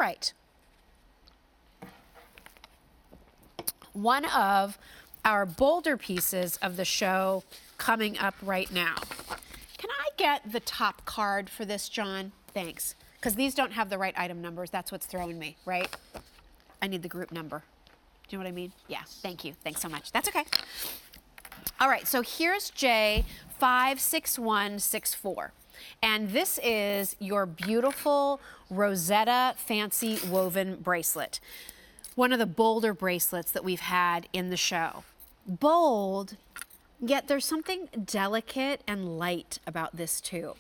right. One of our bolder pieces of the show coming up right now. Can I get the top card for this, John? Thanks. Because these don't have the right item numbers. That's what's throwing me, right? I need the group number. Do you know what I mean? Yeah, thank you. Thanks so much. That's okay. All right, so here's J56164. And this is your beautiful Rosetta fancy woven bracelet. One of the bolder bracelets that we've had in the show. Bold, yet there's something delicate and light about this too.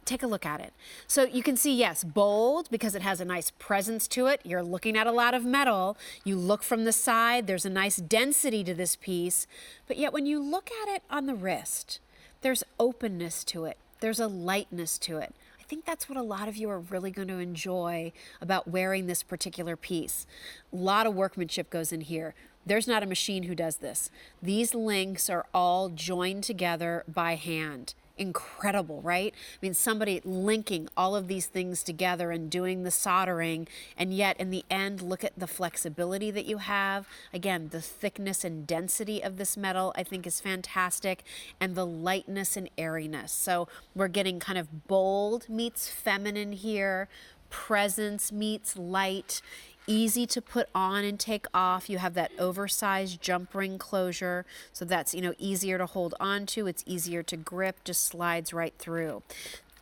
Take a look at it. So you can see, yes, bold because it has a nice presence to it. You're looking at a lot of metal. You look from the side, there's a nice density to this piece. But yet when you look at it on the wrist, there's openness to it. There's a lightness to it. I think that's what a lot of you are really going to enjoy about wearing this particular piece. A lot of workmanship goes in here. There's not a machine who does this. These links are all joined together by hand. Incredible, right? I mean, somebody linking all of these things together and doing the soldering, and yet in the end, look at the flexibility that you have. Again, the thickness and density of this metal, I think, is fantastic, and the lightness and airiness. So we're getting kind of bold meets feminine here, presence meets light. Easy to put on and take off. You have that oversized jump ring closure, so that's, easier to hold on to. It's easier to grip, just slides right through.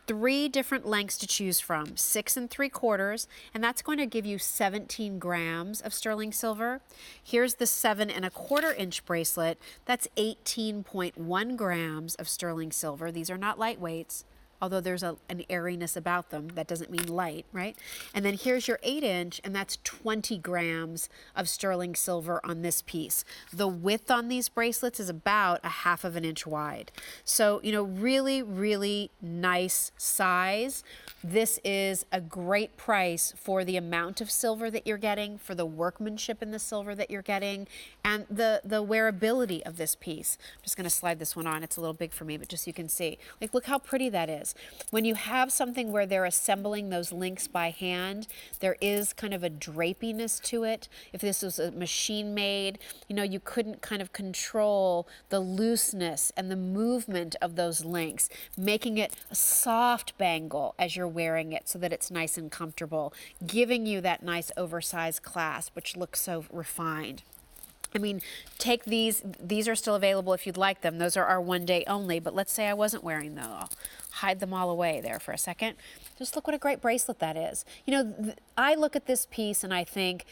3 different lengths to choose from, 6 3/4, and that's going to give you 17 grams of sterling silver. Here's the 7 1/4 inch bracelet. That's 18.1 grams of sterling silver. These are not lightweights, although there's an airiness about them. That doesn't mean light, right? And then here's your 8 inch, and that's 20 grams of sterling silver on this piece. The width on these bracelets is about 1/2 inch wide. So, really, really nice size. This is a great price for the amount of silver that you're getting, for the workmanship in the silver that you're getting, and the wearability of this piece. I'm just gonna slide this one on. It's a little big for me, but just so you can see. Like, look how pretty that is. When you have something where they're assembling those links by hand, there is kind of a drapiness to it. If this was a machine made, you couldn't kind of control the looseness and the movement of those links, making it a soft bangle as you're wearing it so that it's nice and comfortable, giving you that nice oversized clasp, which looks so refined. I mean, take these are still available if you'd like them. Those are our 1 day only, but let's say I wasn't wearing them. I'll hide them all away there for a second. Just look what a great bracelet that is. I look at this piece and I think,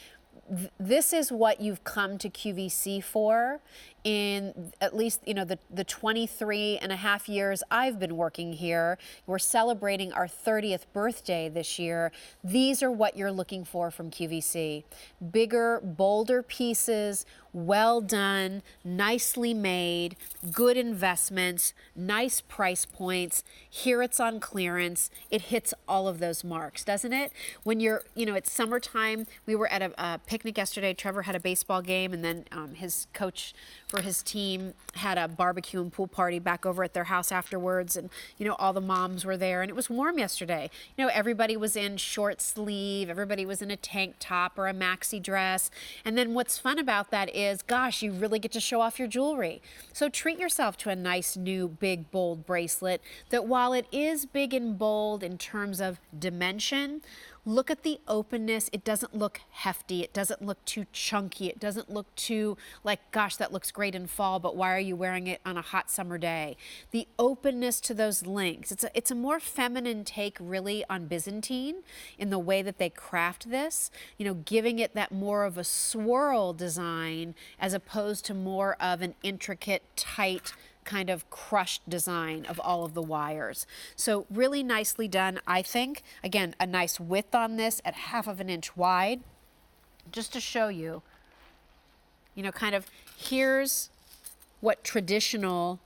this is what you've come to QVC for in at least, the 23 and a half years I've been working here. We're celebrating our 30th birthday this year. These are what you're looking for from QVC. Bigger, bolder pieces, well done, nicely made, good investments, nice price points. Here it's on clearance. It hits all of those marks, doesn't it? When you're, it's summertime. We were at a picnic yesterday. Trevor had a baseball game, and then his coach for his team had a barbecue and pool party back over at their house afterwards, and all the moms were there, and it was warm yesterday. Everybody was in short sleeve, everybody was in a tank top or a maxi dress, and then what's fun about that is, gosh, you really get to show off your jewelry. So treat yourself to a nice new big bold bracelet that, while it is big and bold in terms of dimension, look at the openness. It doesn't look hefty. It doesn't look too chunky. It doesn't look too like, gosh, that looks great in fall, but why are you wearing it on a hot summer day? The openness to those links. It's a more feminine take really on Byzantine in the way that they craft this, giving it that more of a swirl design as opposed to more of an intricate, tight, kind of crushed design of all of the wires. So really nicely done, I think. Again, a nice width on this at 1/2 inch wide. Just to show you, kind of here's what traditional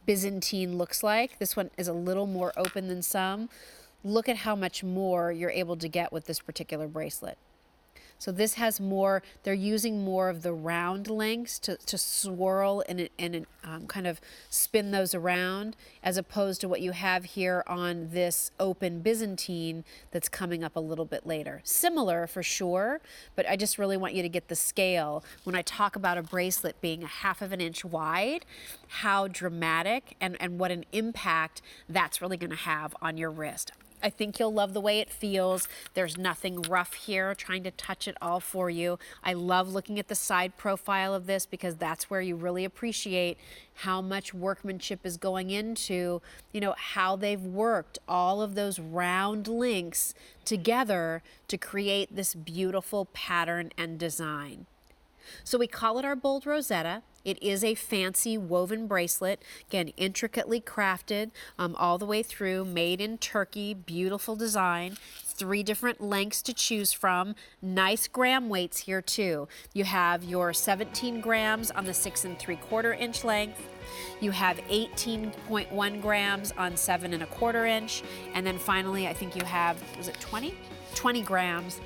Byzantine looks like. This one is a little more open than some. Look at how much more you're able to get with this particular bracelet. So this has more, they're using more of the round links to swirl and kind of spin those around, as opposed to what you have here on this open Byzantine that's coming up a little bit later. Similar for sure, but I just really want you to get the scale when I talk about a bracelet being 1/2 of an inch wide, how dramatic and what an impact that's really going to have on your wrist. I think you'll love the way it feels. There's nothing rough here, trying to touch it all for you. I love looking at the side profile of this because that's where you really appreciate how much workmanship is going into, you know, how they've worked all of those round links together to create this beautiful pattern and design. So we call it our bold Rosetta. It is a fancy woven bracelet, again, intricately crafted all the way through, made in Turkey, beautiful design, 3 different lengths to choose from, nice gram weights here too. You have your 17 grams on the 6 3/4 inch length, you have 18.1 grams on 7 1/4 inch, and then finally I think you have, was it 20? 20 grams